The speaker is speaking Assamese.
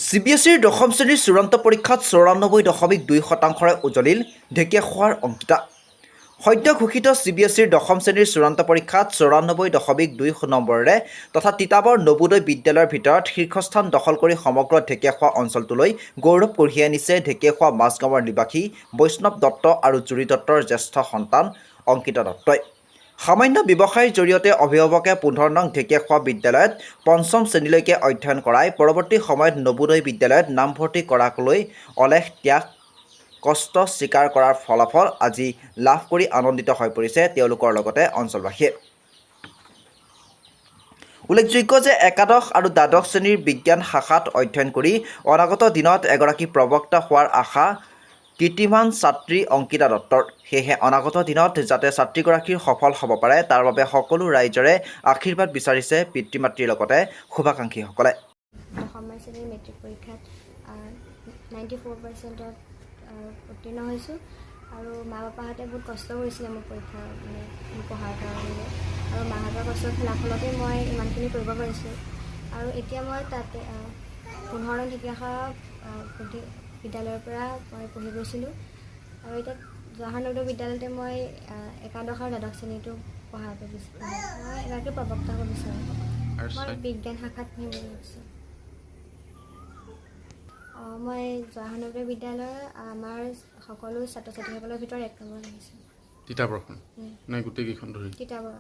CBSEৰ দশম শ্ৰেণীৰ চূড়ান্ত পৰীক্ষাত 94.2% উজলিল ঢেকীয়াখোৱাৰ অংকিতা। সদ্য ঘোষিত CBSEৰ দশম শ্ৰেণীৰ চূড়ান্ত পৰীক্ষাত 94.2 নম্বৰেৰে তথা তিতাবৰ নবোদয় বিদ্যালয়ৰ ভিতৰত শীৰ্ষস্থান দখল কৰি সমগ্ৰ ঢেকীয়াখোৱা অঞ্চলটোলৈ গৌৰৱ কঢ়িয়াই আনিছে ঢেকীয়াখোৱা মাজগাঁৱৰ নিবাসী বৈষ্ণৱ দত্ত আৰু জুৰি দত্তৰ জ্যেষ্ঠ সন্তান অংকিতা দত্তই। সামান্য ব্যৱসায়ৰ জৰিয়তে অভিভাৱকে 15 নং ঢেকীয়াখোৱা বিদ্যালয়ত পঞ্চম শ্ৰেণীলৈকে অধ্যয়ন কৰাই পৰৱৰ্তী সময়ত নবোদয় বিদ্যালয়ত নামভৰ্তি কৰাকলৈ অলেখ ত্যাগ কষ্ট স্বীকাৰ কৰাৰ ফলাফল আজি লাভ কৰি আনন্দিত হৈ পৰিছে তেওঁলোকৰ লগতে অঞ্চলবাসীয়ে। উল্লেখযোগ্য যে একাদশ আৰু দ্বাদশ শ্ৰেণীৰ বিজ্ঞান শাখাত অধ্যয়ন কৰি অনাগত দিনত এগৰাকী প্ৰবক্তা হোৱাৰ আশা কীৰ্তিমান ছাত্ৰী অংকিতা দত্তৰ। সেয়েহে অনাগত দিনত যাতে ছাত্ৰীগৰাকীৰ সফল হ'ব পাৰে তাৰ বাবে সকলো ৰাইজৰে আশীৰ্বাদ বিচাৰিছে পিতৃ মাতৃৰ লগতে শুভাকাংক্ষীসকলে। দশম শ্ৰেণীৰ মেট্ৰিক পৰীক্ষাত 94%ত উত্তীৰ্ণ হৈছোঁ আৰু মা পাপাহঁতে বহুত কষ্ট কৰিছিলে মোৰ পৰীক্ষা পঢ়াৰ কাৰণে আৰু মাহঁতৰ কষ্টৰ ফলাফলতে মই ইমানখিনি কৰিব পাৰিছোঁ। আৰু এতিয়া মই তাতে 15 নং ঢেকীয়াখোৱা বিদ্যালয়ৰ পৰা মই পঢ়ি গৈছিলোঁ আৰু এতিয়া জৱাহৰ নবোদয় বিদ্যালয়তে মই একাদশ আৰু দ্বাদশ শ্ৰেণীটো পঢ়াব বিচাৰোঁ। মই এগৰাকী প্ৰবক্তা হ'ব বিচাৰোঁ। মই বিজ্ঞান শাখাত পঢ়িব বিচাৰোঁ। মই জৱাহৰ নবোদয় বিদ্যালয়ৰ আমাৰ সকলো ছাত্ৰ ছাত্ৰীসকলৰ ভিতৰত 1 নম্বৰ আহিছোঁ। তিতাবৰখন নাই গোটেইকেইখন ধৰি তিতাবৰ